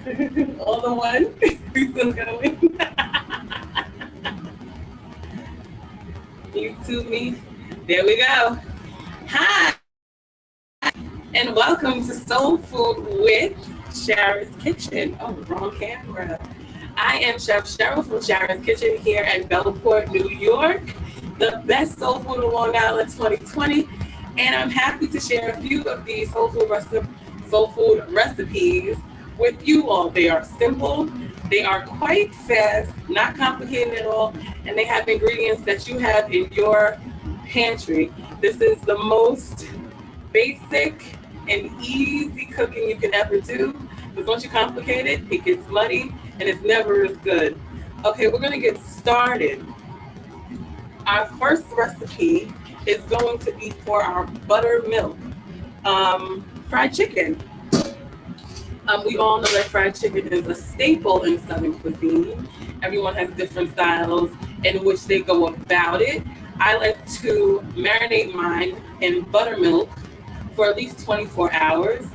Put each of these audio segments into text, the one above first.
All the one. We still going. YouTube me. There we go. Hi, and welcome to Soul Food with Chara's Kitchen. Oh, wrong camera. I am Chef Cheryl from Chara's Kitchen here at Bellport, New York. The best soul food in Long Island 2020. And I'm happy to share a few of these soul food recipes with you all. They are simple, they are quite fast, not complicated at all, and they have ingredients that you have in your pantry. This is the most basic and easy cooking you can ever do. Because once you complicate it, it gets muddy and it's never as good. Okay, we're gonna get started. Our first recipe is going to be for our buttermilk fried chicken. We all know that fried chicken is a staple in Southern cuisine. Everyone has different styles in which they go about it. I like to marinate mine in buttermilk for at least 24 hours,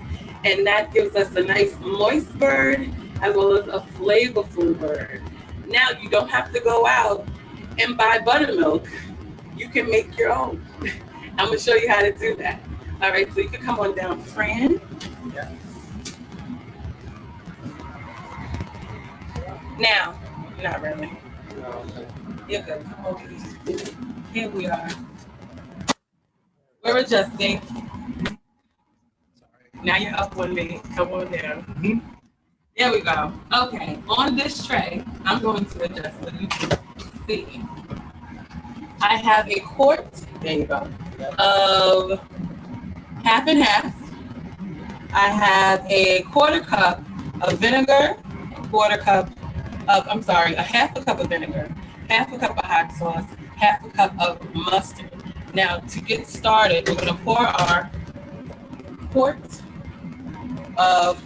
and that gives us a nice moist bird as well as a flavorful bird. Now, you don't have to go out and buy buttermilk. You can make your own. I'm gonna show you how to do that. All right, so you can come on down, Fran. Yeah. Now, not really. Okay. You're good. Come over here. Here we are. We're adjusting. Now you're up one minute. Come on down. There we go. Okay, on this tray, I'm going to adjust so you can see. I have a quart, there you go, of half and half. I have a quarter cup of vinegar, a half a cup of vinegar, half a cup of hot sauce, half a cup of mustard. Now, to get started, we're gonna pour our quart of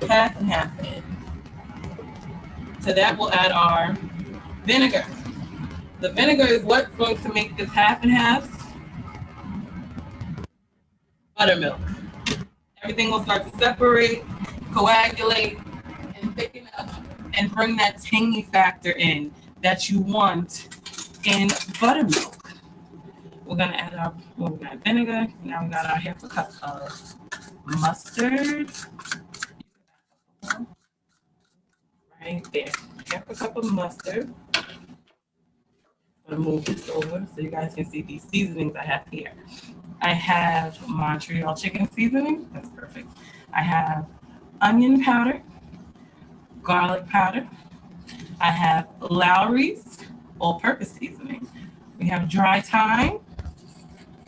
half and half in. To that, we'll add our vinegar. The vinegar is what's going to make this half and half buttermilk. Everything will start to separate, coagulate, and thicken up, and bring that tangy factor in that you want in buttermilk. We're gonna add our vinegar. Now we got our half a cup of mustard. Right there, half a cup of mustard. I'm gonna move this over so you guys can see these seasonings I have here. I have Montreal chicken seasoning, that's perfect. I have onion powder, garlic powder. I have Lowry's all-purpose seasoning. We have dry thyme,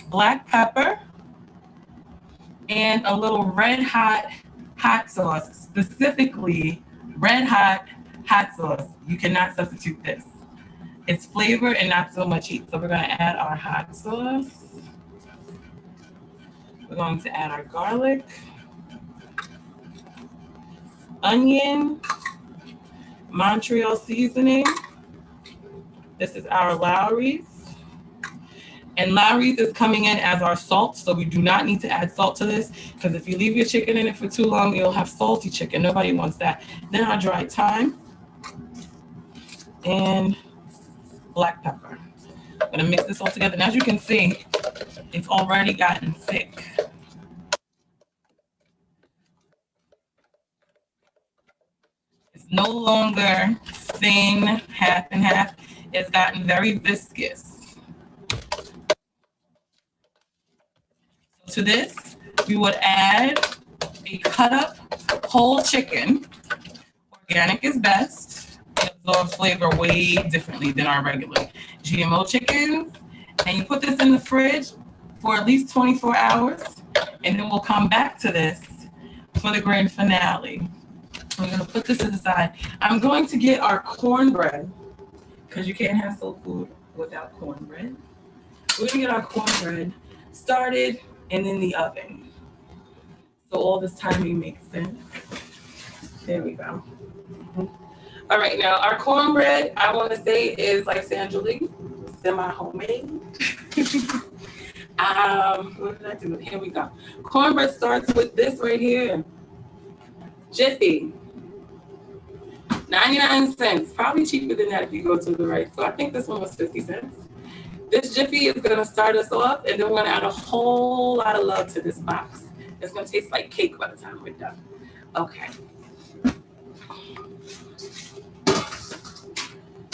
black pepper, and a little red hot sauce, specifically red hot sauce. You cannot substitute this. It's flavor and not so much heat. So we're going to add our hot sauce. We're going to add our garlic, onion, Montreal seasoning. This is our Lowry's. And Lowry's is coming in as our salt, so we do not need to add salt to this, because if you leave your chicken in it for too long, you'll have salty chicken. Nobody wants that. Then our dry thyme and black pepper. I'm gonna mix this all together. And as you can see, it's already gotten thick. It's no longer thin, half and half. It's gotten very viscous. To this, we would add a cut up whole chicken. Organic is best. It absorbs flavor way differently than our regular GMO chickens. And you put this in the fridge for at least 24 hours. And then we'll come back to this for the grand finale. We're gonna put this to the side. I'm going to get our cornbread, because you can't have soul food without cornbread. We're gonna get our cornbread started and in the oven. So all this timing makes sense. There we go. All right, now our cornbread, I want to say, is like Sandra Lee, semi-homemade. What did I do? Here we go. Cornbread starts with this right here. Jiffy, 99 cents. Probably cheaper than that if you go to the right. So I think this one was 50 cents. This Jiffy is going to start us off, and then we're going to add a whole lot of love to this box. It's going to taste like cake by the time we're done. Okay.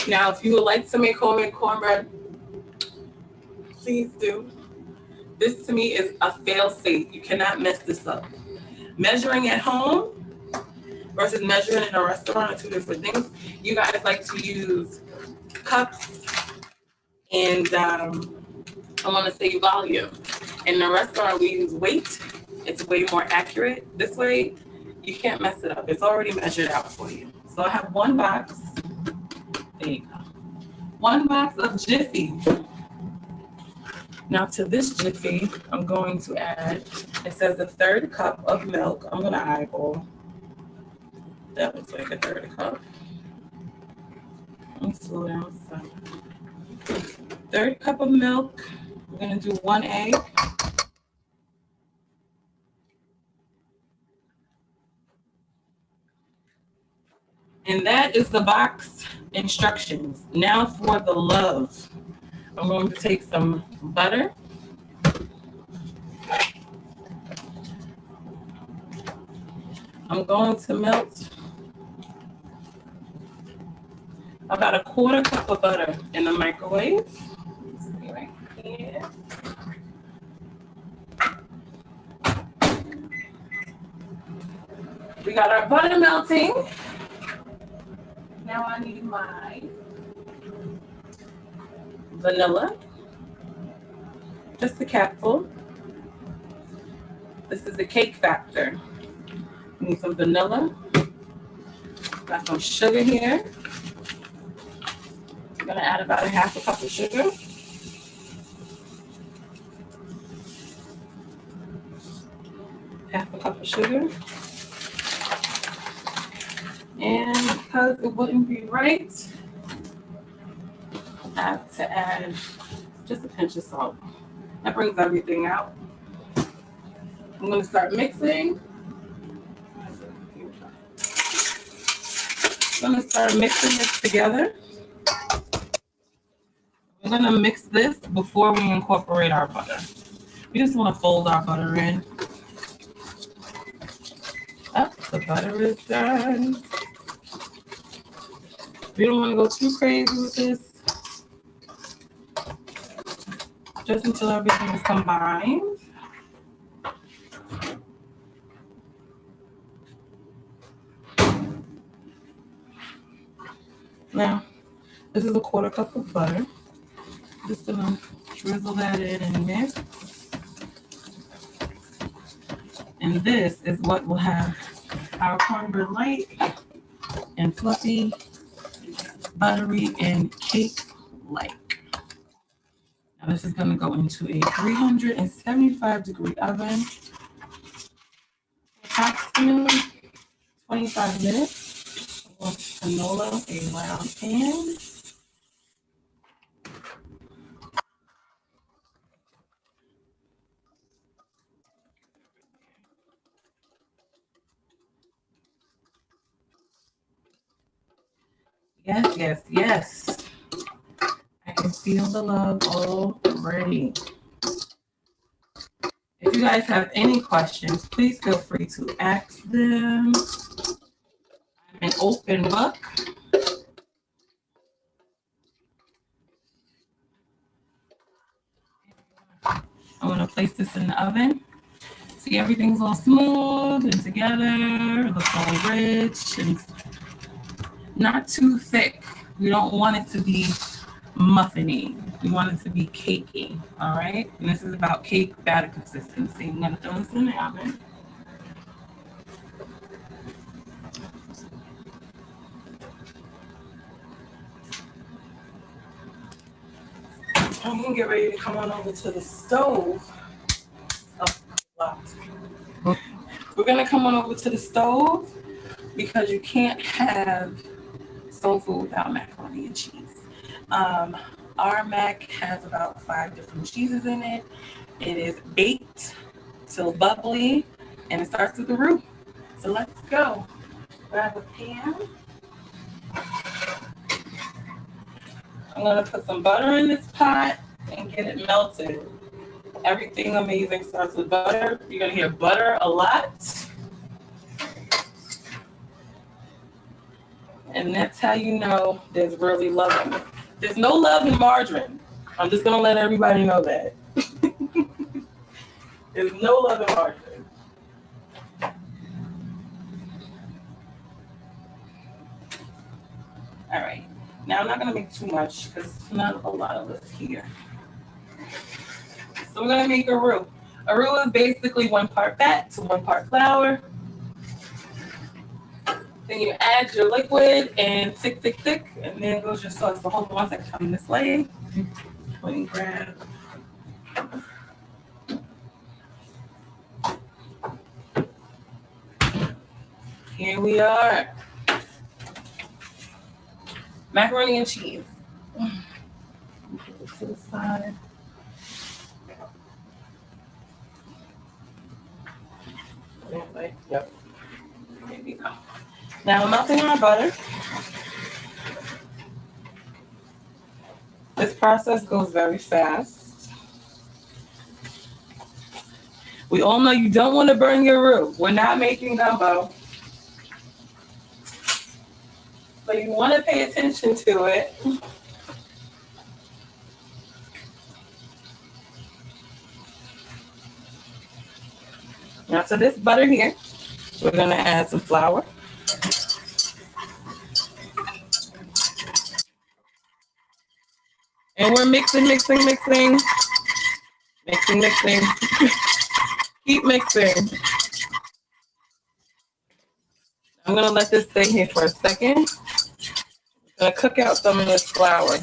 Now, if you would like to make homemade cornbread, please do. This to me is a fail-safe. You cannot mess this up. Measuring at home versus measuring in a restaurant are two different things. You guys like to use cups and I want to say volume. In the restaurant, we use weight. It's way more accurate. This way, you can't mess it up. It's already measured out for you. So I have one box. There you go. One box of Jiffy. Now to this Jiffy, I'm going to add, it says a third cup of milk. I'm going to eyeball. That looks like a third cup. Let me slow down some. Third cup of milk. We're going to do 1 egg. And that is the box instructions. Now for the love. I'm going to take some butter. I'm going to melt about a quarter cup of butter in the microwave. Right here. We got our butter melting. Now I need my vanilla, just a capful. This is the cake factor. We need some vanilla. Got some sugar here. I'm gonna add about a half a cup of sugar. Half a cup of sugar. And because it wouldn't be right, I have to add just a pinch of salt. That brings everything out. I'm going to start mixing. I'm going to start mixing this together. We're going to mix this before we incorporate our butter. We just want to fold our butter in. Oh, the butter is done. We don't want to go too crazy with this. Just until everything is combined. Now, this is a quarter cup of butter. Just gonna drizzle that in there. And this is what will have our cornbread light and fluffy, buttery, and cake-like. Now this is gonna go into a 375-degree oven, approximately 25 minutes. I want canola, a round pan. Yes, yes, yes. I can feel the love already. If you guys have any questions, please feel free to ask them. I'm an open book. I'm going to place this in the oven. See, everything's all smooth and together. It looks all rich and not too thick. We don't want it to be muffiny. We want it to be cakey, all right? And this is about cake batter consistency. I'm going to throw this in the oven. I'm going to get ready to come on over to the stove. We're going to come on over to the stove because you can't have soul food without macaroni and cheese. Our mac has about 5 different cheeses in it. It is baked till bubbly, and it starts with the roux. So let's go. Grab a pan. I'm gonna put some butter in this pot and get it melted. Everything amazing starts with butter. You're gonna hear butter a lot. And that's how you know there's really love in it. There's no love in margarine. I'm just gonna let everybody know that. There's no love in margarine. All right. Now I'm not gonna make too much because not a lot of us here. So we're gonna make a roux. A roux is basically 1 part fat to 1 part flour. Then you add your liquid and thick, and then goes your sauce. So hold on one second, come this way. Let me grab. Here we are. Macaroni and cheese. Put this to the side. Yep. There we go. Now I'm melting our butter. This process goes very fast. We all know you don't want to burn your roux. We're not making gumbo. So you want to pay attention to it. Now to this butter here, we're going to add some flour. And we're mixing. Keep mixing. I'm gonna let this stay here for a second. I'm gonna cook out some of this flour.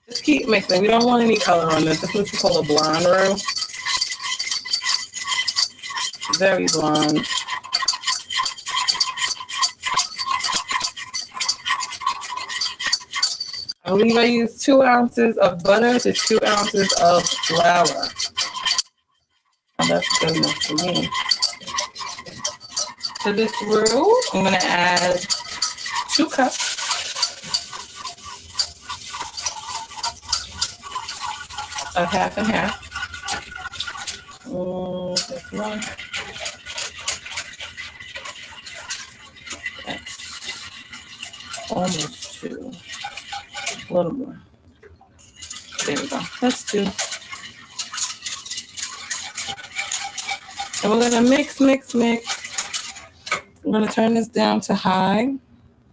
Just keep mixing. We don't want any color on this. This is what you call a blonde roux. Very blonde. I believe I used 2 ounces of butter to 2 ounces of flour. Oh, that's good enough for me. To this roux, I'm going to add 2 cups of half and half. This one. That's almost 2. A little more. There we go. That's 2. And we're gonna mix. I'm gonna turn this down to high,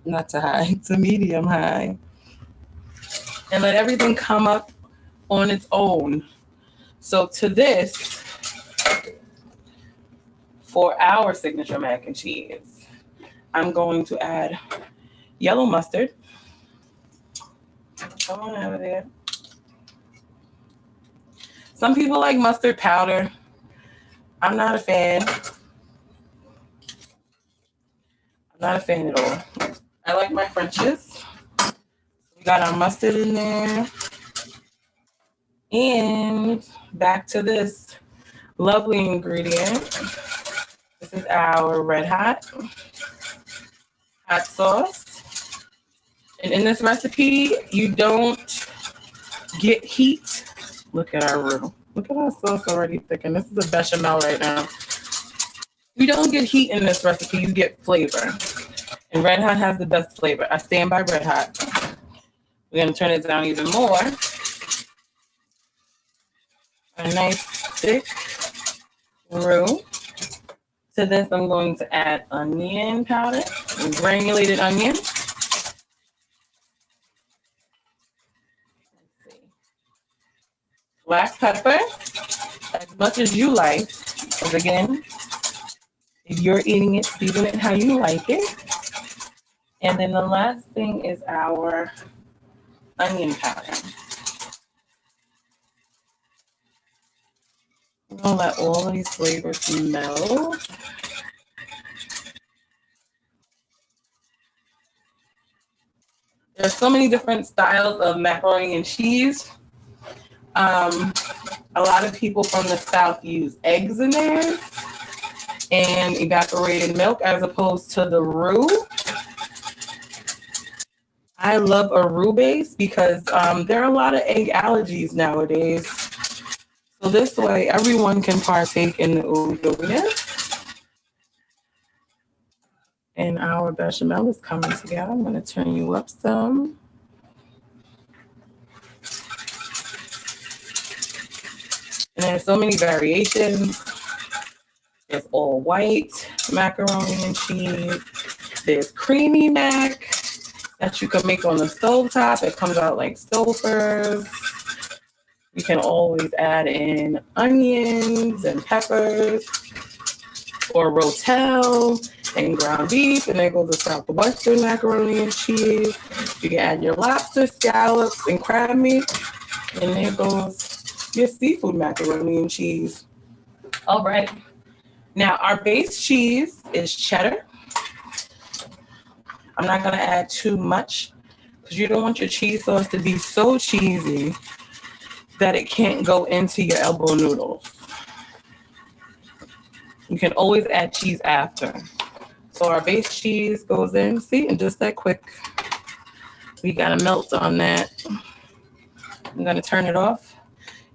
not to high, to medium high. And let everything come up on its own. So to this, for our signature mac and cheese, I'm going to add yellow mustard. Come on over there. Some people like mustard powder. I'm not a fan. I'm not a fan at all. I like my French's. We got our mustard in there. And back to this lovely ingredient. This is our red hot sauce. And in this recipe, you don't get heat. Look at our roux. Look at our sauce already thickened. This is a bechamel right now. You don't get heat in this recipe, you get flavor. And red hot has the best flavor. I stand by red hot. We're gonna turn it down even more. A nice thick roux. To this, I'm going to add onion powder, granulated onion. Black pepper, as much as you like. Because again, if you're eating it, season it how you like it. And then the last thing is our onion powder. I'm gonna let all of these flavors melt. There's so many different styles of macaroni and cheese. A lot of people from the South use eggs in theirs. and evaporated milk as opposed to the roux. I love a roux base because there are a lot of egg allergies nowadays. So this way, everyone can partake in the ooey-gooeyness. And our bechamel is coming together. I'm going to turn you up some. And there's so many variations. There's all white macaroni and cheese. There's creamy mac that you can make on the stovetop. It comes out like Stouffer's. You can always add in onions and peppers or rotel and ground beef. And there goes the Southwestern macaroni and cheese. You can add your lobster scallops and crab meat. And there goes your seafood macaroni and cheese. All right. Now, our base cheese is cheddar. I'm not going to add too much because you don't want your cheese sauce to be so cheesy that it can't go into your elbow noodles. You can always add cheese after. So our base cheese goes in, see, and just that quick. We got to melt on that. I'm going to turn it off.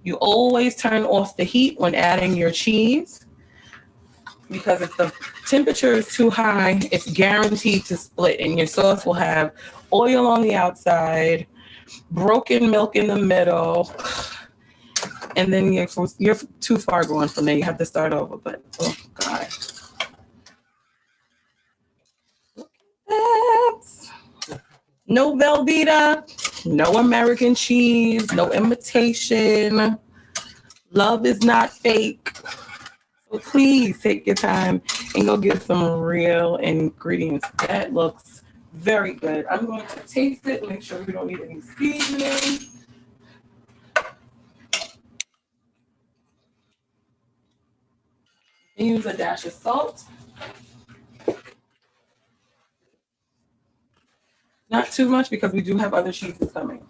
You always turn off the heat when adding your cheese, because if the temperature is too high, it's guaranteed to split, and your sauce will have oil on the outside, broken milk in the middle, and then you're too far going from there. You have to start over, but oh God. Look at that. No Velveeta, no American cheese, no imitation. Love is not fake. So please take your time and go get some real ingredients. That looks very good. I'm going to taste it, make sure we don't need any seasoning. And use a dash of salt. Not too much because we do have other cheeses coming.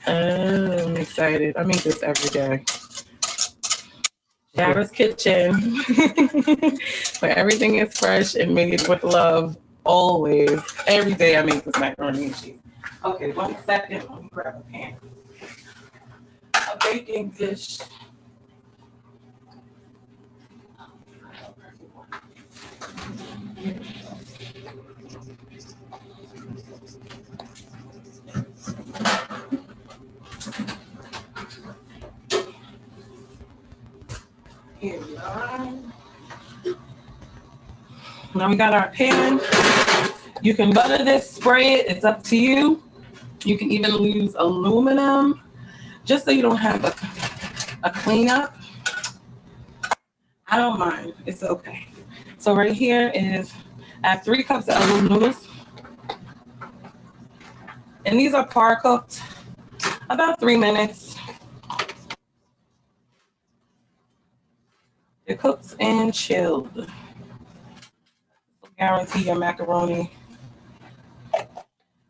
I'm excited. I make this every day. Chara's Kitchen, where everything is fresh and made with love, always. Every day I make this macaroni and cheese. Okay, 1 second. Let me grab a pan. A baking dish. Here we are. Now we got our pan. You can butter this, spray it. It's up to you. You can even use aluminum, just so you don't have a cleanup. I don't mind. It's okay. So right here is, I have 3 cups of elbow noodles. And these are par cooked, about 3 minutes. They're cooked and chilled. Guarantee your macaroni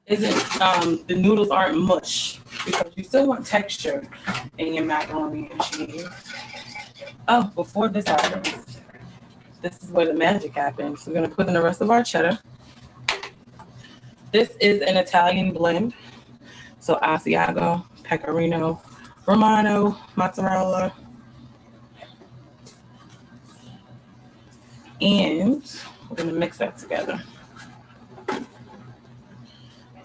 isn't, the noodles aren't mush, because you still want texture in your macaroni and cheese. Oh, before this happens, this is where the magic happens. We're gonna put in the rest of our cheddar. This is an Italian blend. So Asiago, Pecorino, Romano, mozzarella. And we're gonna mix that together.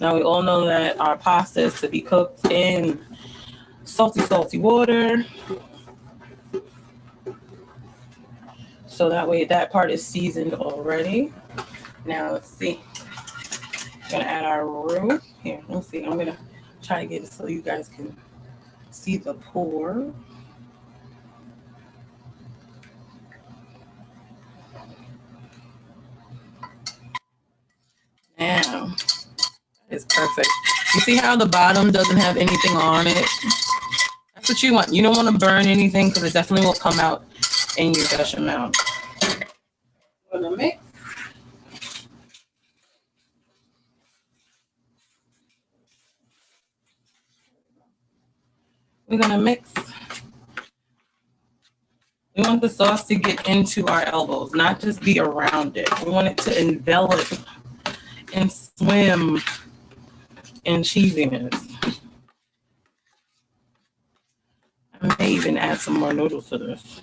Now we all know that our pasta is to be cooked in salty water. So that way that part is seasoned already. Now let's see. We're gonna add our roux. Here, let's see. I'm gonna try to get it so you guys can see the pour. Now, it's perfect. You see how the bottom doesn't have anything on it? That's what you want. You don't want to burn anything because it definitely will come out in your bechamel. We're gonna mix. We're gonna mix We want the sauce to get into our elbows, not just be around it. We want it to envelop and swim in cheesiness. I may even add some more noodles to this.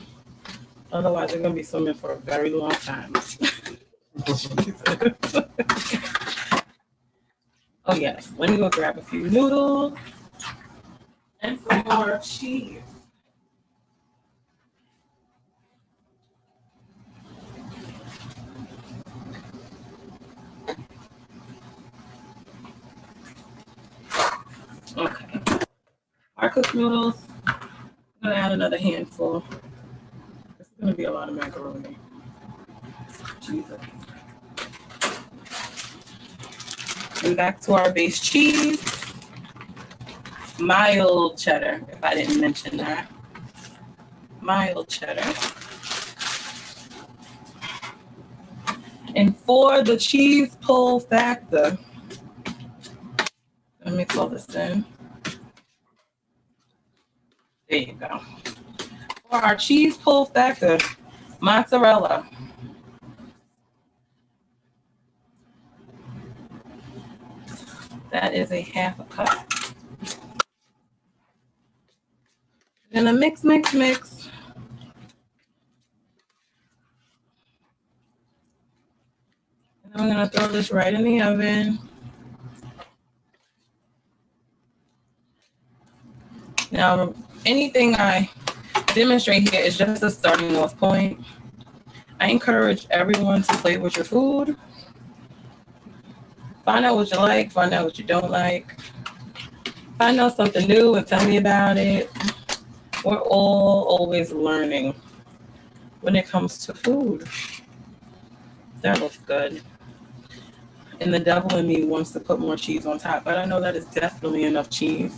Otherwise, they're going to be swimming for a very long time. Oh, yes. Let me go grab a few noodles and some more cheese. Okay. Our cooked noodles, I'm going to add another handful. This is going to be a lot of macaroni. Jesus. And back to our base cheese. Mild cheddar, if I didn't mention that. Mild cheddar. And for the cheese pull factor, let me mix all this in. There you go. For our cheese pull factor, mozzarella. That is a half a cup. And a mix. And I'm gonna throw this right in the oven. Now, anything I demonstrate here is just a starting off point. I encourage everyone to play with your food. Find out what you like, find out what you don't like. Find out something new and tell me about it. We're all always learning when it comes to food. That looks good. And the devil in me wants to put more cheese on top, but I know that is definitely enough cheese.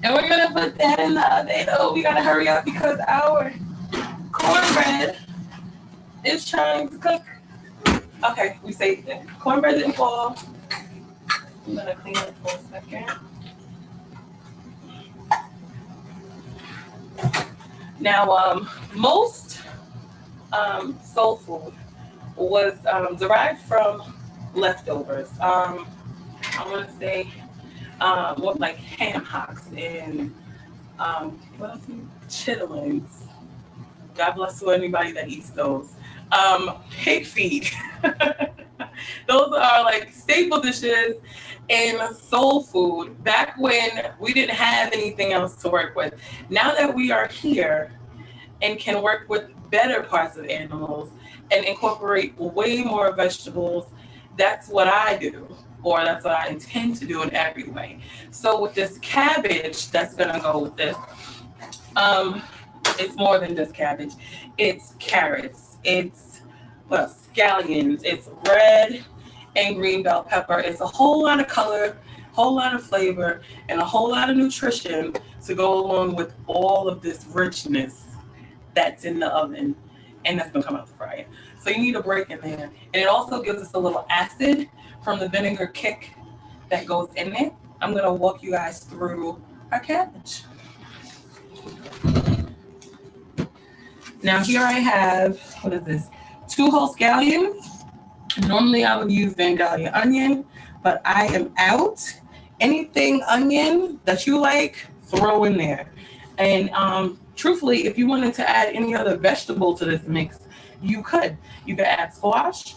And we're gonna put that in the oven. Oh, we gotta hurry up because our cornbread is trying to cook. Okay, we saved it. Cornbread didn't fall. I'm gonna clean it for a second. Now, most soul food was derived from leftovers. I want to say what like ham hocks and what else? Chitlins. God bless to anybody that eats those. Pig feet. Those are like staple dishes in soul food back when we didn't have anything else to work with. Now that we are here and can work with better parts of animals and incorporate way more vegetables, that's what I do, or that's what I intend to do in every way. So with this cabbage that's gonna go with this, it's more than just cabbage. It's carrots, it's scallions, it's red and green bell pepper. It's a whole lot of color, whole lot of flavor, and a whole lot of nutrition to go along with all of this richness that's in the oven and that's gonna come out the fryer. So you need a break in there. And it also gives us a little acid from the vinegar kick that goes in it. I'm gonna walk you guys through our cabbage. Now here I have, what is this? 2 whole scallions. Normally I would use Vandalia onion, but I am out. Anything onion that you like, throw in there. And truthfully, if you wanted to add any other vegetable to this mix, you could. You could add squash,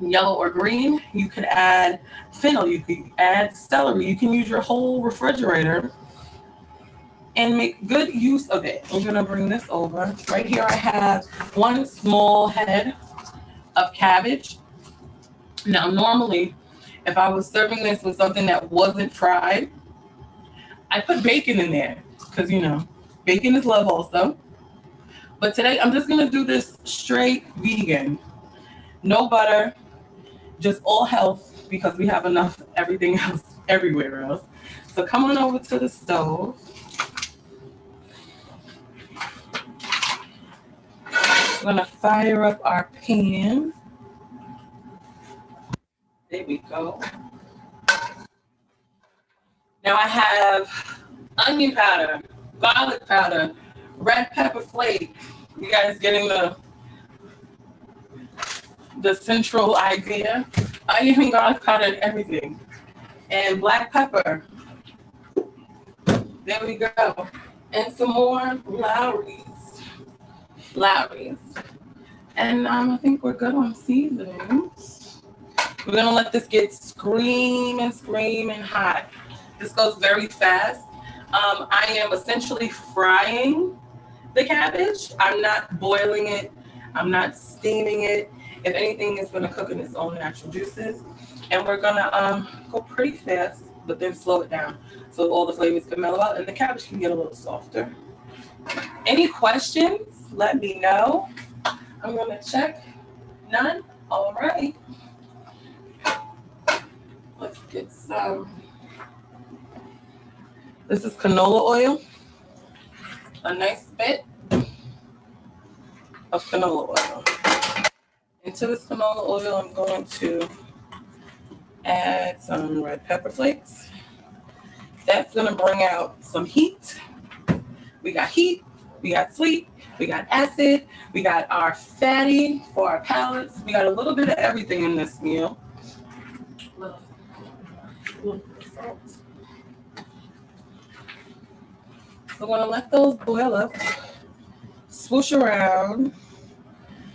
yellow or green. You could add fennel. You could add celery. You can use your whole refrigerator and make good use of it. I'm gonna bring this over. Right here I have 1 small head of cabbage. Now normally, if I was serving this with something that wasn't fried, I put bacon in there because bacon is love also. But today I'm just gonna do this straight vegan. No butter, just all health because we have enough everything else everywhere else. So come on over to the stove. We're gonna fire up our pan. There we go. Now I have onion powder, garlic powder, red pepper flake. You guys getting the central idea? Onion, garlic powder, and everything. And black pepper. There we go. And some more Lowry's. And I think we're good on seasonings. We're gonna let this get screaming hot. This goes very fast. I am essentially frying the cabbage. I'm not boiling it. I'm not steaming it. If anything, it's gonna cook in its own natural juices. And we're gonna go pretty fast, but then slow it down so all the flavors can mellow out and the cabbage can get a little softer. Any questions? Let me know. I'm gonna check. None? All right. Let's get some. This is canola oil. A nice bit of canola oil. Into this canola oil, I'm going to add some red pepper flakes. That's gonna bring out some heat. We got heat, we got sweet, we got acid, we got our fatty for our palates. We got a little bit of everything in this meal. Little salt. So we're gonna let those boil up, swoosh around.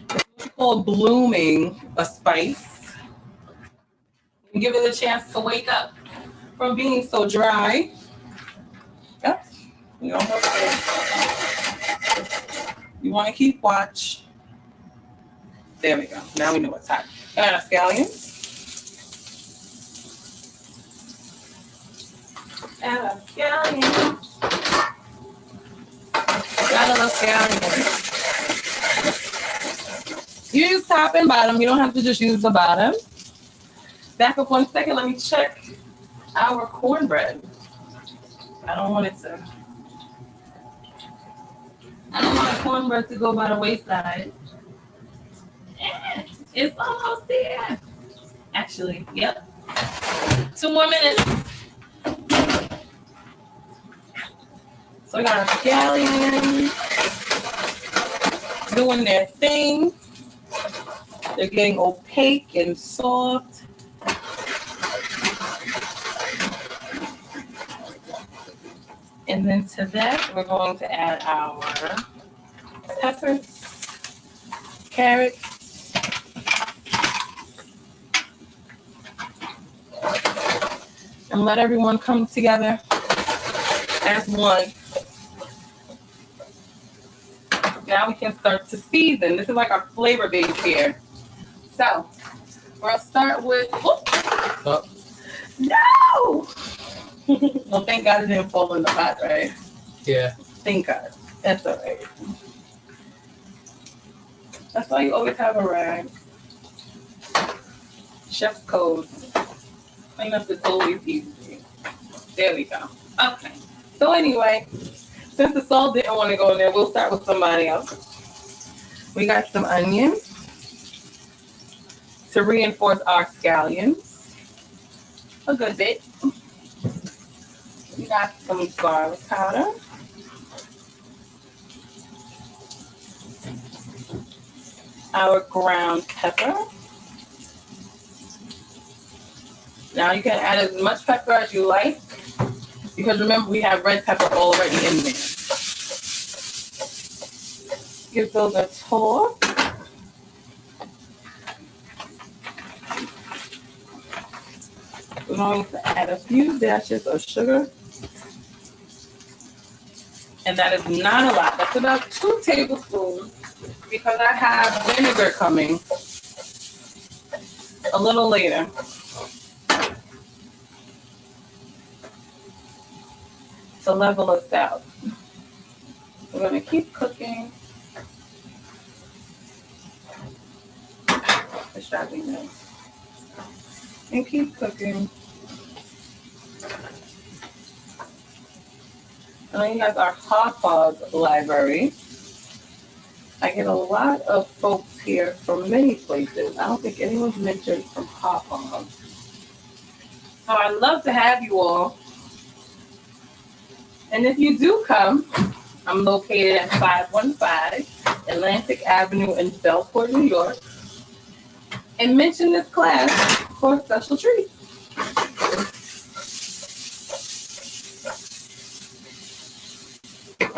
It's what you call blooming a spice. And give it a chance to wake up from being so dry. Yep, we almost there. You want to keep watch. There we go. Now we know what's hot. And our scallions. And our scallions. Gotta love scallions. You use top and bottom. You don't have to just use the bottom. Back up 1 second. Let me check our cornbread. I don't want cornbread to go by the wayside. It's almost there. Actually, yep. 2 more minutes. So we got our scallions doing their thing. They're getting opaque and soft. And then to that, we're going to add our peppers, carrots, and let everyone come together as one. Now we can start to season. This is like our flavor base here. So we're gonna start with, oh. No! Well, thank God it didn't fall in the pot, right? Yeah. Thank God. That's all right. That's why you always have a rag. Chef's code. Clean up is always easy. There we go. Okay. So anyway, since the salt didn't want to go in there, we'll start with somebody else. We got some onions to reinforce our scallions. A good bit. We got some garlic powder. Our ground pepper. Now you can add as much pepper as you like, because remember we have red pepper already in there. Give those a tour. We're going to add a few dashes of sugar. And that is not a lot. That's about 2 tablespoons, because I have vinegar coming a little later. To level us out. We're going to keep cooking. Let's try this. And keep cooking. And then you guys our hot dog library. I get a lot of folks here from many places. I don't think anyone's mentioned from hot dogs. So I'd love to have you all. And if you do come, I'm located at 515 Atlantic Avenue in Bellport, New York. And mention this class for a special treat.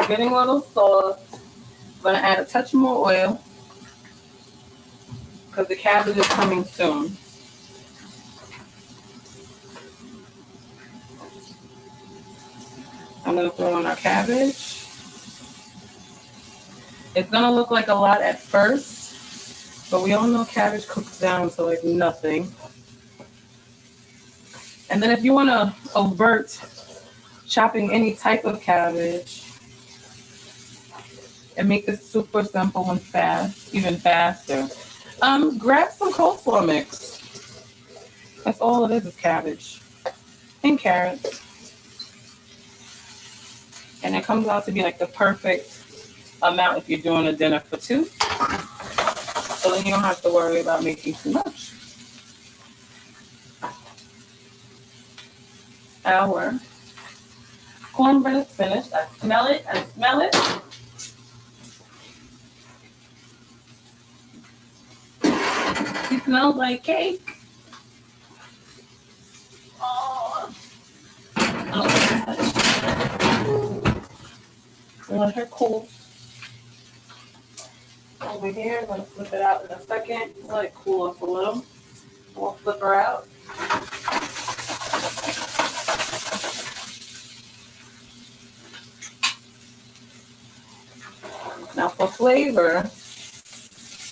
Getting a little sauce. I'm going to add a touch more oil because the cabbage is coming soon. I'm going to throw in our cabbage. It's going to look like a lot at first, but we all know cabbage cooks down to like nothing. And then if you want to avert chopping any type of cabbage and make this super simple and fast, even faster, grab some coleslaw mix. That's all it is cabbage and carrots. And it comes out to be like the perfect amount if you're doing a dinner for two. So then you don't have to worry about making too much. Our cornbread is finished. I smell it. I smell it. It smells like cake. Oh. Let her cool. Over here, I'm going to flip it out in a second. Let it cool off a little. We'll flip her out. Now for flavor,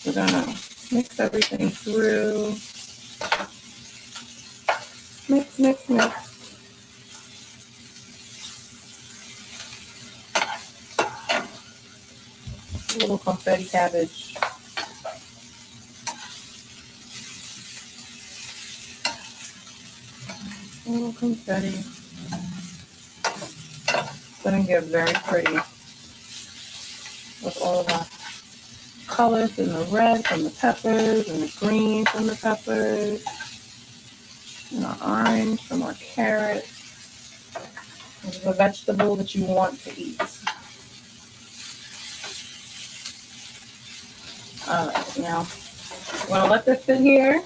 we're going to mix everything through. Mix, mix, mix. A little confetti cabbage. A little confetti. It's going to get very pretty with all of our colors and the red from the peppers and the green from the peppers and the orange from our carrots. This is a vegetable that you want to eat. All right, now we're going to let this sit here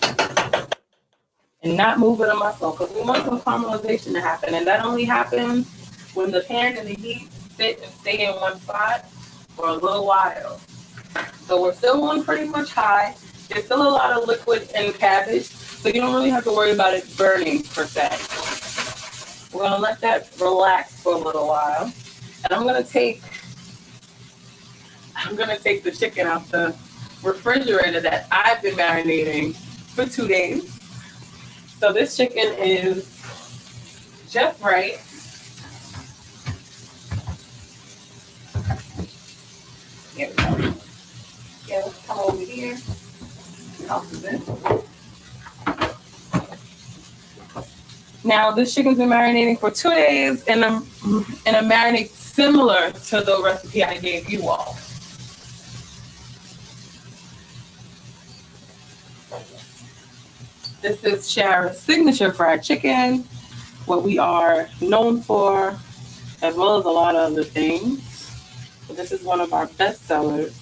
and not move it a muscle because we want some caramelization to happen. And that only happens when the pan and the heat sit and stay in one spot for a little while. So we're still on pretty much high. There's still a lot of liquid in cabbage, so you don't really have to worry about it burning per se. We're going to let that relax for a little while. And I'm going to take the chicken out the refrigerator that I've been marinating for 2 days. So this chicken is just right. Here we go. Yeah, let's come over here. Now this chicken's been marinating for 2 days in a marinade similar to the recipe I gave you all. This is Chara's signature fried chicken, what we are known for, as well as a lot of other things. But this is one of our best sellers.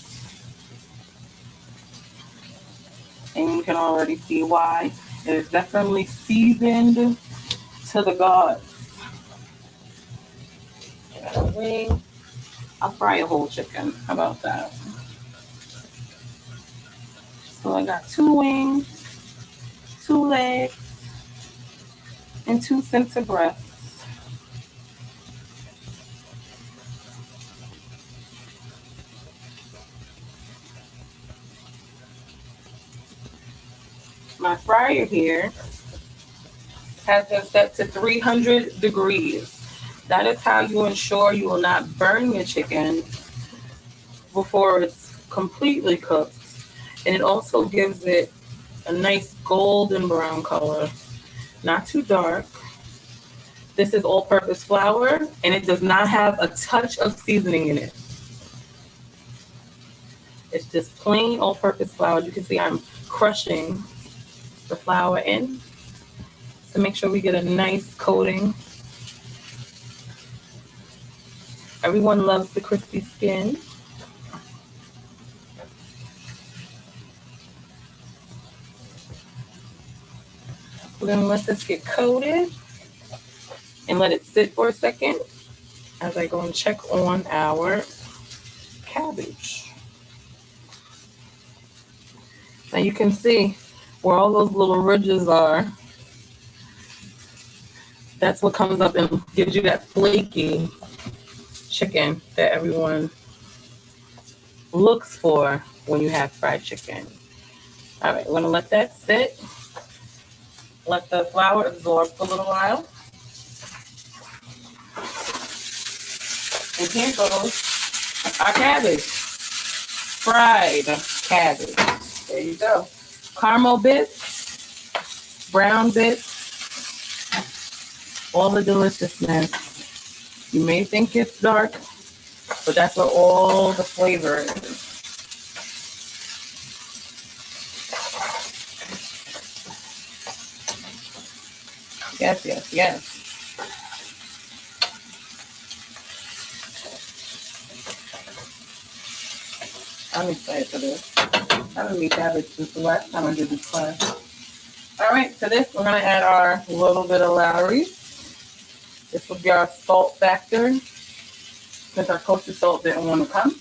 And you can already see why. It is definitely seasoned to the gods. Got a wing. I'll fry a whole chicken. How about that? So I got 2 wings, 2 legs, and 2 center breasts. My fryer here has been set to 300 degrees. That is how you ensure you will not burn your chicken before it's completely cooked. And it also gives it a nice golden brown color, not too dark. This is all-purpose flour, and it does not have a touch of seasoning in it. It's just plain all-purpose flour. You can see I'm crushing the flour in to make sure we get a nice coating Everyone loves the crispy skin. We're gonna let this get coated and let it sit for a second as I go and check on our cabbage. Now you can see where all those little ridges are. That's what comes up and gives you that flaky chicken that everyone looks for when you have fried chicken. All right, we're gonna let that sit. Let the flour absorb for a little while. And here goes our cabbage. Fried cabbage. There you go. Caramel bits, brown bits, all the deliciousness. You may think it's dark, but that's where all the flavor is. Yes, yes, yes. I'm excited for this. I haven't made cabbage since the last time I did this class. All right, to this, we're going to add our little bit of Lowry. This will be our salt factor, since our kosher salt didn't want to come.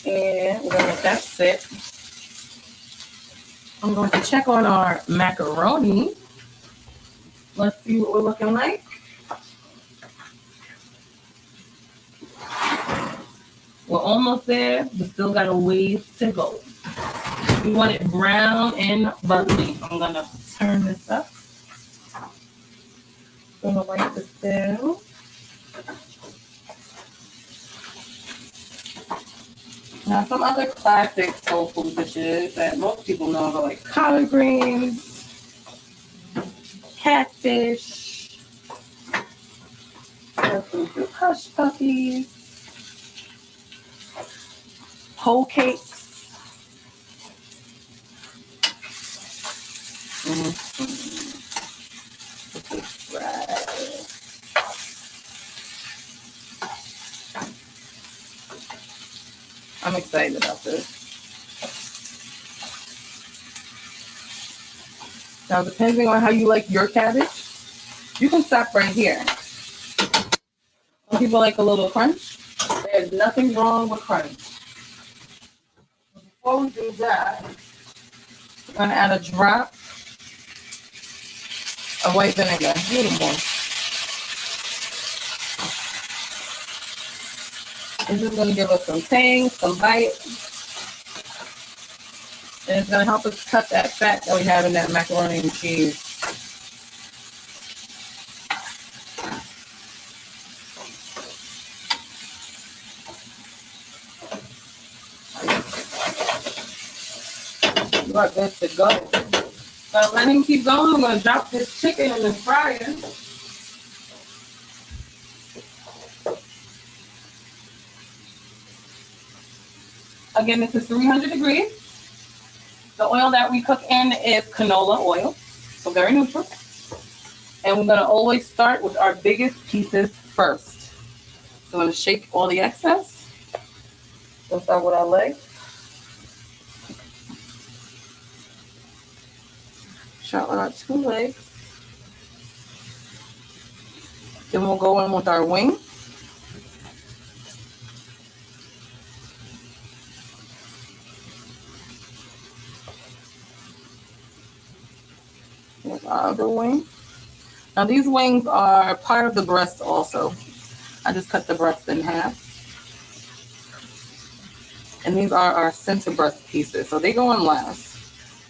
And we're going to let that sit. I'm going to check on our macaroni. Let's see what we're looking like. We're almost there, but still got a ways to go. We want it brown and bubbly. I'm going to turn this up. I'm going to wipe this down. Now, some other classic soul food dishes that most people know are like collard greens, catfish, hush puppies, whole cakes. I'm excited about this. Now, depending on how you like your cabbage, you can stop right here. Some people like a little crunch. There's nothing wrong with crunch. Before we do that, we're going to add a drop of white vinegar. A little more. This is going to give us some tang, some bite. And it's going to help us cut that fat that we have in that macaroni and cheese. You are good to go. So let him keep going. I'm going to drop this chicken in the fryer. Again, this is 300 degrees. The oil that we cook in is canola oil, so very neutral. And we're going to always start with our biggest pieces first. So I'm going to shake all the excess. We'll start with our legs. Shot with our 2 legs. Then we'll go in with our wing. With our other wing. Now these wings are part of the breast also. I just cut the breast in half. And these are our center breast pieces. So they go in last.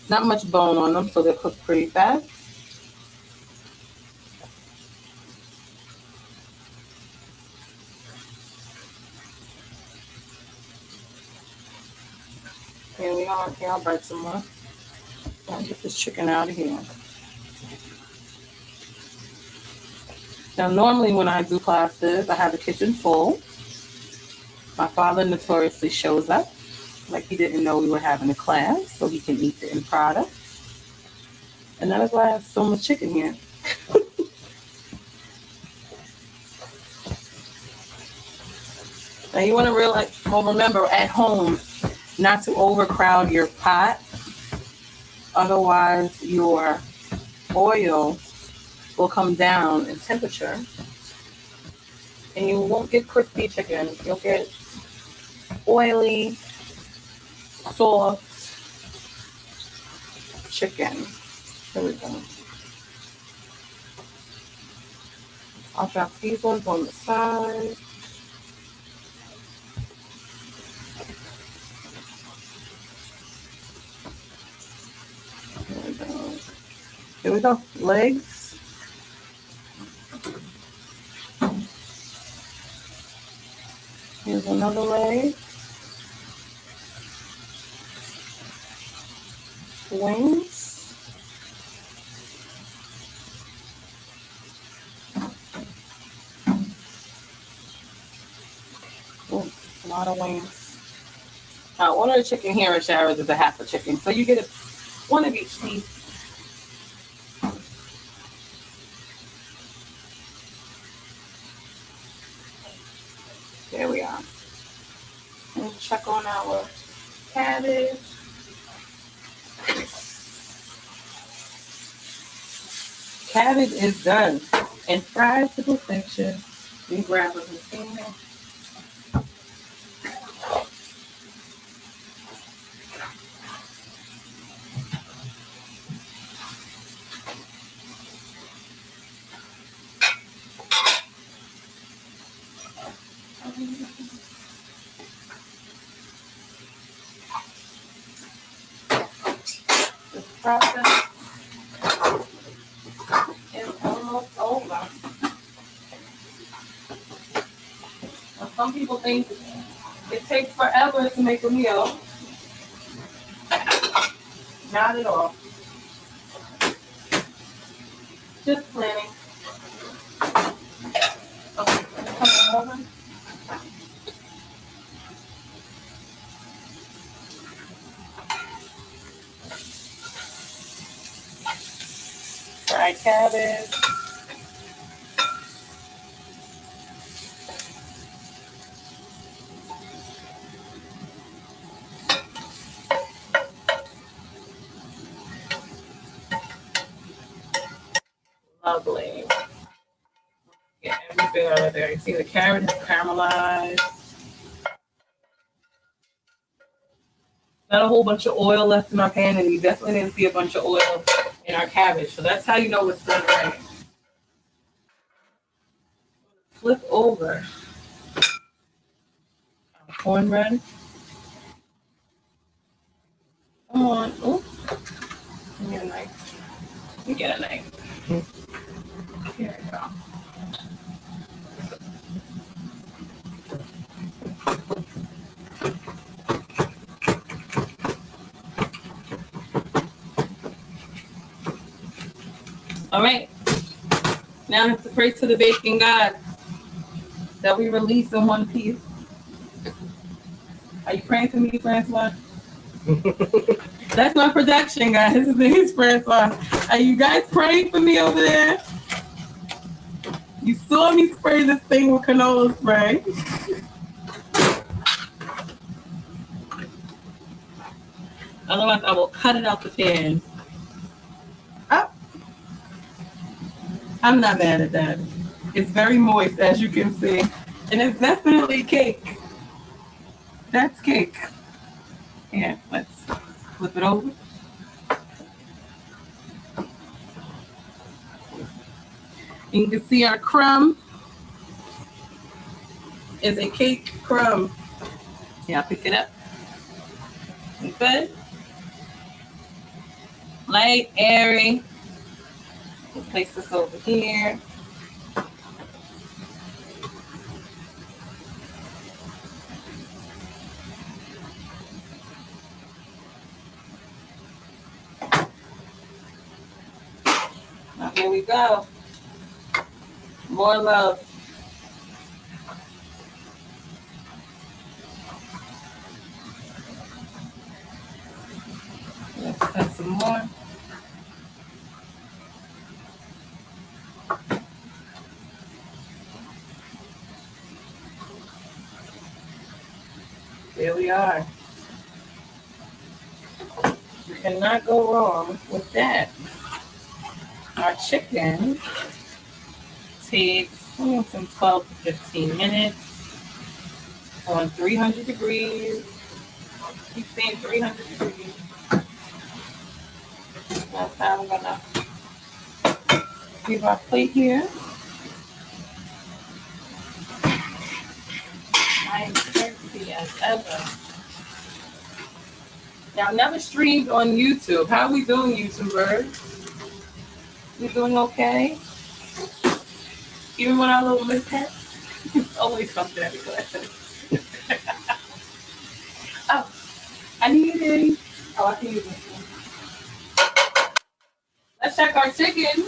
Not much bone on them, so they're cooked pretty fast. Here we are. Here, I'll bite some more. I'll get this chicken out of here. Now, normally when I do classes, I have the kitchen full. My father notoriously shows up, like he didn't know we were having a class, so he can eat the end product. And that is why I have so much chicken here. Now you want to realize, well, remember at home not to overcrowd your pot. Otherwise, your oil will come down in temperature and you won't get crispy chicken. You'll get oily, soft chicken. Here we go. I'll drop these ones on the side. Here we go. Here we go. Legs. Here's another leg. Wings. Ooh, a lot of wings. Now, one of the chicken here at Chara's is a half a chicken, so you get one of each piece. There we are. We'll check on our cabbage. Cabbage is done and fried to perfection. We grab a container. This process is almost over. Now, some people think it takes forever to make a meal. Not at all. Just planning. Okay, come over. Fried cabbage. Lovely. Get everything out of there. You see the carrot is caramelized. Not a whole bunch of oil left in our pan, and you definitely didn't see a bunch of oil in our cabbage. So that's how you know it's done right. Flip over our cornbread. Come on. Oh, give me a knife. You get a knife. Here we go. All right. Now I have to pray to the baking God that we release in one piece. Are you praying for me, Francois? That's my production, guys. His name is Francois. Are you guys praying for me over there? You saw me spray this thing with canola spray. Otherwise, I will cut it out the pan. Oh, I'm not mad at that. It's very moist, as you can see. And it's definitely cake. That's cake. Yeah, let's flip it over. You can see our crumb is a cake crumb. Yeah, pick it up. Good. Light, airy. We'll place this over here. Now here we go. More love. Let's cut some more. There we are. You cannot go wrong with that. Our chicken takes some 12 to 15 minutes on 300 degrees. Keep saying 300 degrees. That's how I'm gonna leave our plate here. I am thirsty as ever. Now, never streamed on YouTube. How are we doing, YouTubers? We doing okay? Even with our little mishaps? It's always something every class. Oh, I need it. Oh, I can use this one. Let's check our chicken.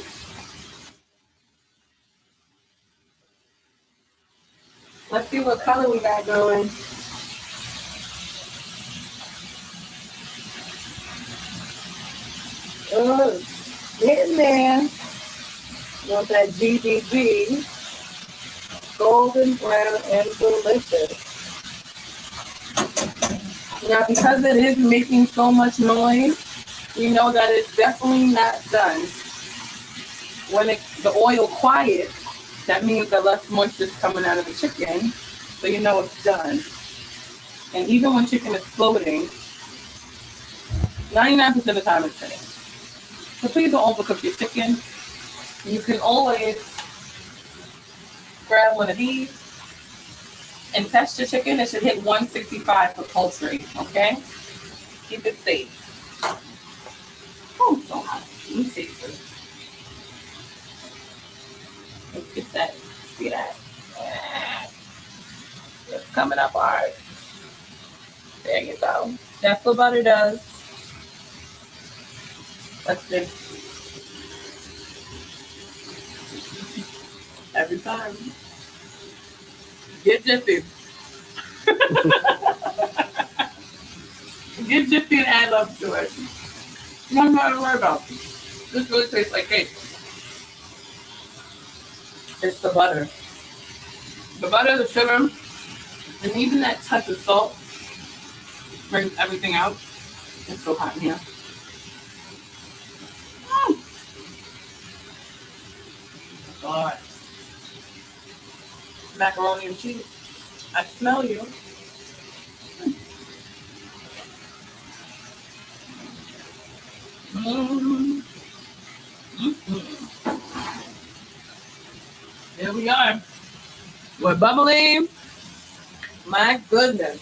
Let's see what color we got going. Oh, getting there. Want that GDG, golden brown and delicious. Now, because it is making so much noise, you know that it's definitely not done. When the oil quiets, that means that less moisture is coming out of the chicken, so you know it's done. And even when chicken is floating, 99% of the time it's finished. So please don't overcook your chicken. You can always grab one of these and test your chicken. It should hit 165 for poultry, okay? Keep it safe. Oh, it's so hot. Let me taste it. Let's get that. See that? It's coming up hard. There you go. That's what butter does. Let's see. Every time. Get jiffy. Get jiffy and add love to it. Nothing to worry about. This really tastes like cake. It's the butter. The butter, the sugar, and even that touch of salt brings everything out. It's so hot in here. God. Macaroni and cheese. I smell you. Mm-hmm. Here we are. We're bubbling. My goodness.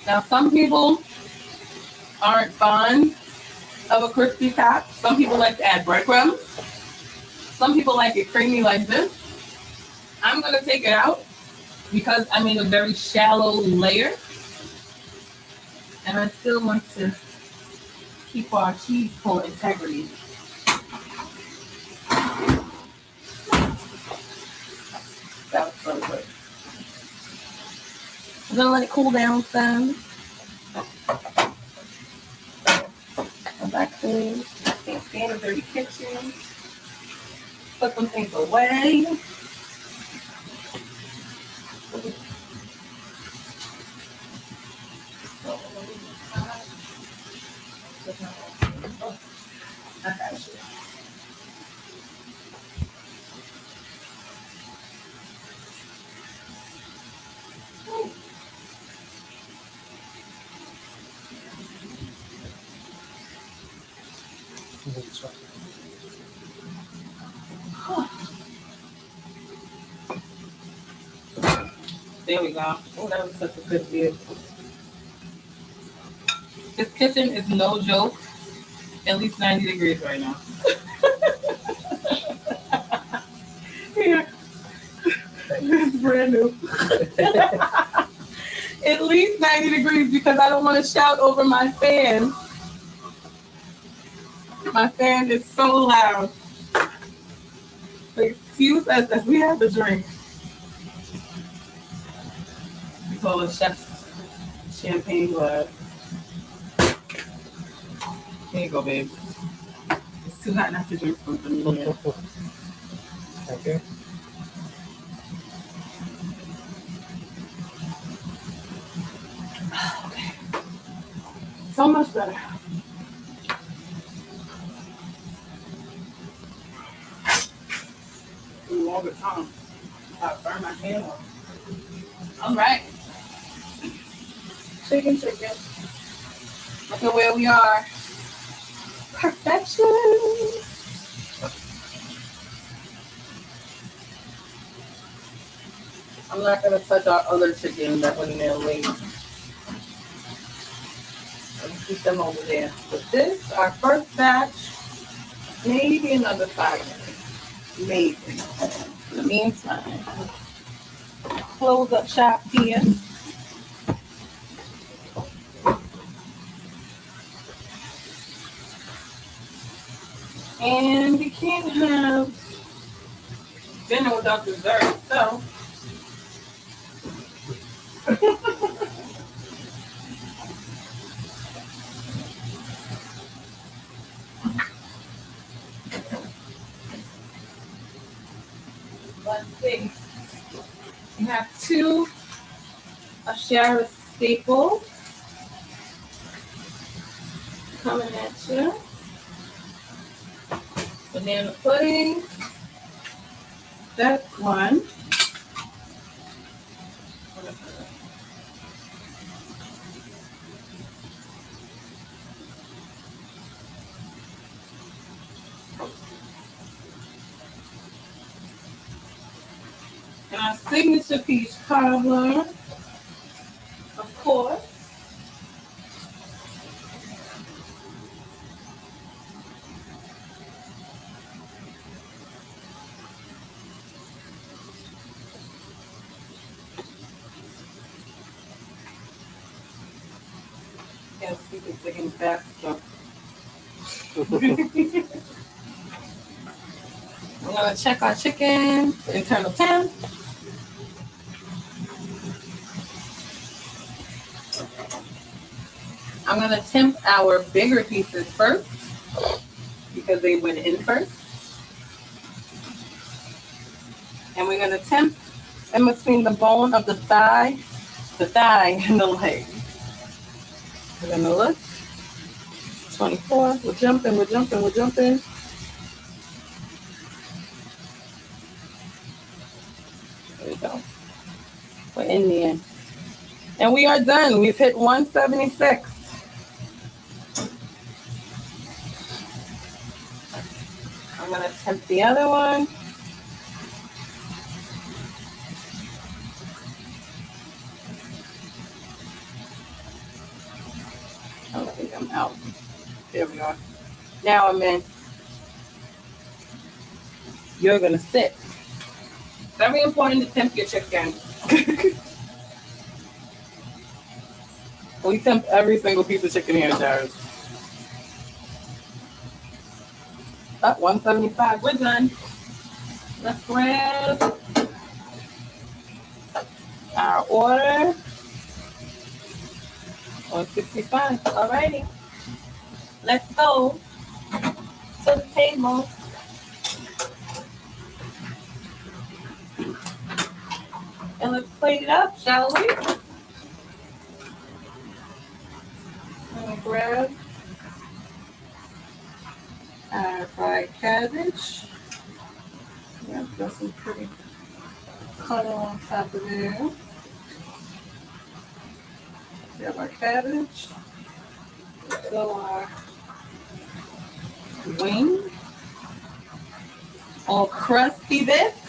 Now, some people aren't fond of a crispy top. Some people like to add breadcrumbs. Some people like it creamy like this. I'm going to take it out because I made a very shallow layer. And I still want to keep our cheese full integrity. That was so good. I'm going to let it cool down some. Come back to can't stand a dirty kitchen. Put some things away. I got you. There we go. Oh, that was such a good view. This kitchen is no joke. At least 90 degrees right now. Here. This is brand new. At least 90 degrees because I don't want to shout over my fan. My fan is so loud. Excuse us as we have a drink. We call it chef's champagne glass. Here you go, babe. It's too hot not to drink something. Okay. So much better. Longer time. I burn my hand off. All right. Chicken. Look at where we are. Perfection. I'm not going to touch our other chicken that went in there late. Let's keep them over there. But this, our first batch, maybe another 5 minutes. Maybe. In the meantime, close up shop here. And we can't have dinner without dessert, so. Let's see. We have 2 of Chara's staples coming at you. Banana pudding. That's one. And our signature peach cobbler, of course. Yes, we can sing fast. So. I'm going to check our chicken, internal temp. I'm going to temp our bigger pieces first because they went in first. And we're going to temp in between the bone of the thigh and the leg. We're going to look. 24. We're jumping. There we go. We're in the end. And we are done. We've hit 176. I'm going to temp the other one. I think I'm out. There we are. Now I'm in. You're going to sit. Very important to temp your chicken. We temp every single piece of chicken here, Chara. Up 175. We're done. Let's grab our order. 165. Alrighty. Let's go to the table. And let's plate it up, shall we? I'm going to grab our fried cabbage. Yeah, got some pretty color on top of there. Grab our cabbage. Go our wing. All crusty bits.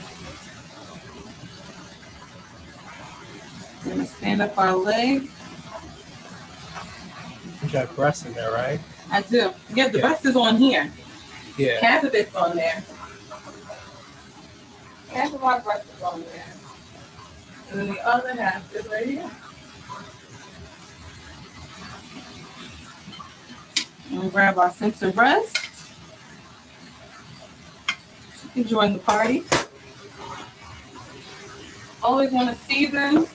We're going to stand up our leg. You got breast in there, right? I do. Yeah, the breast is on here. Yeah. Half of it's on there. Half of our breast is on there. And then the other half is right here. And we grab our center breast. You can join the party. Always want to season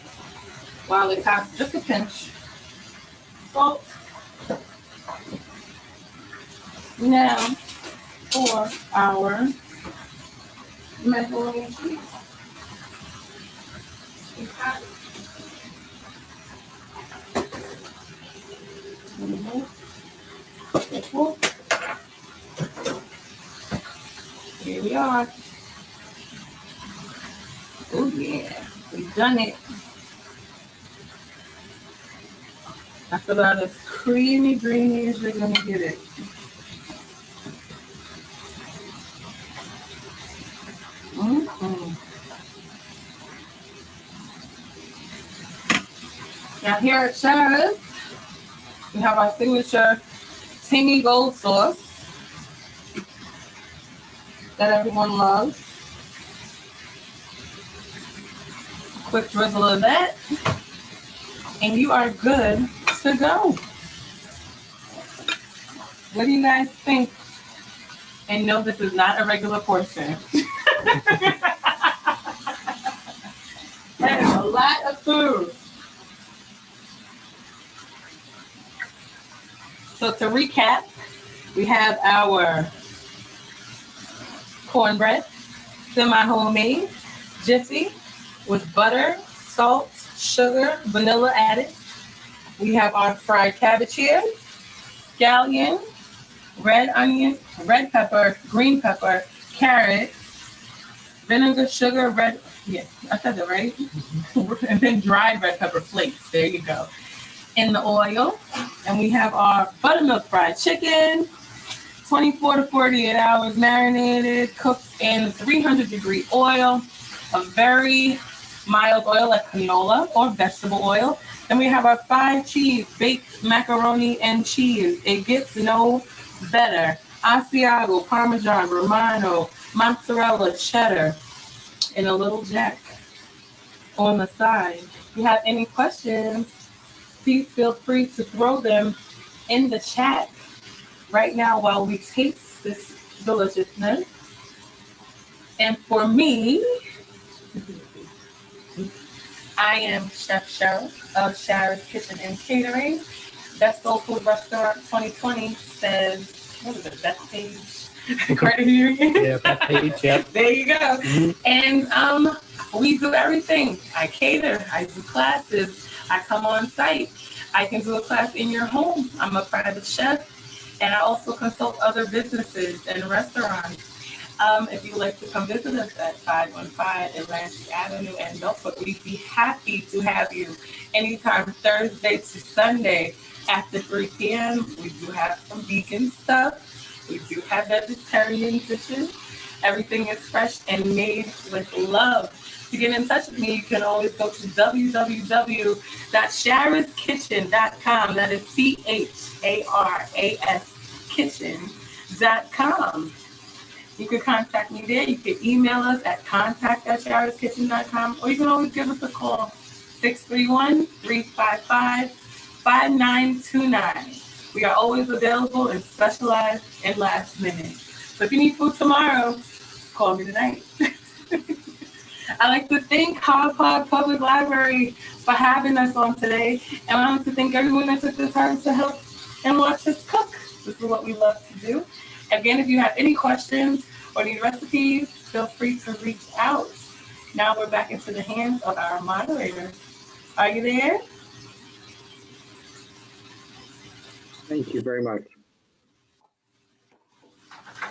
while it's hot, just a pinch. Salt. Now for our macaroni and cheese. Here we are. Oh yeah, we've done it. That's about as creamy, greeny as you're gonna get it. Mm-hmm. Now here at Chara's, we have our signature tangy gold sauce that everyone loves. Quick drizzle of that, and you are good to go. What do you guys think? And no, this is not a regular portion. That is a lot of food. So to recap, we have our cornbread, semi-homemade, jiffy, with butter, salt, sugar, vanilla added. We have our fried cabbage here, scallion, red onion, red pepper, green pepper, carrot, vinegar, sugar, I said that right? And then dried red pepper flakes, there you go, in the oil. And we have our buttermilk fried chicken, 24 to 48 hours marinated, cooked in 300-degree oil, a very mild oil like canola or vegetable oil. Then we have our 5 cheese, baked macaroni and cheese. It gets no better. Asiago, Parmesan, Romano, mozzarella, cheddar, and a little jack on the side. If you have any questions, please feel free to throw them in the chat right now while we taste this deliciousness. And for me, I am Chef Cheryl of Chara's Kitchen and Catering. Best Soul Food Restaurant 2020 says, what is it, best page? Credit union? Yeah, that page, yep. There you go. Mm-hmm. And we do everything. I cater, I do classes, I come on site. I can do a class in your home. I'm a private chef, and I also consult other businesses and restaurants. If you'd like to come visit us at 515 Atlantic Avenue in Bellport, we'd be happy to have you anytime Thursday to Sunday after 3 p.m. We do have some vegan stuff. We do have vegetarian dishes. Everything is fresh and made with love. To get in touch with me, you can always go to www.charaskitchen.com. That is CHARAS kitchen.com. You can contact me there. You can email us at contact@charaskitchen.com, or you can always give us a call, 631-355-5929. We are always available and specialized in last minute. So if you need food tomorrow, call me tonight. I'd like to thank Hopog Public Library for having us on today. And I'd like to thank everyone that took the time to help and watch us cook. This is what we love to do. Again, if you have any questions or need recipes, feel free to reach out. Now we're back into the hands of our moderator. Are you there? Thank you very much.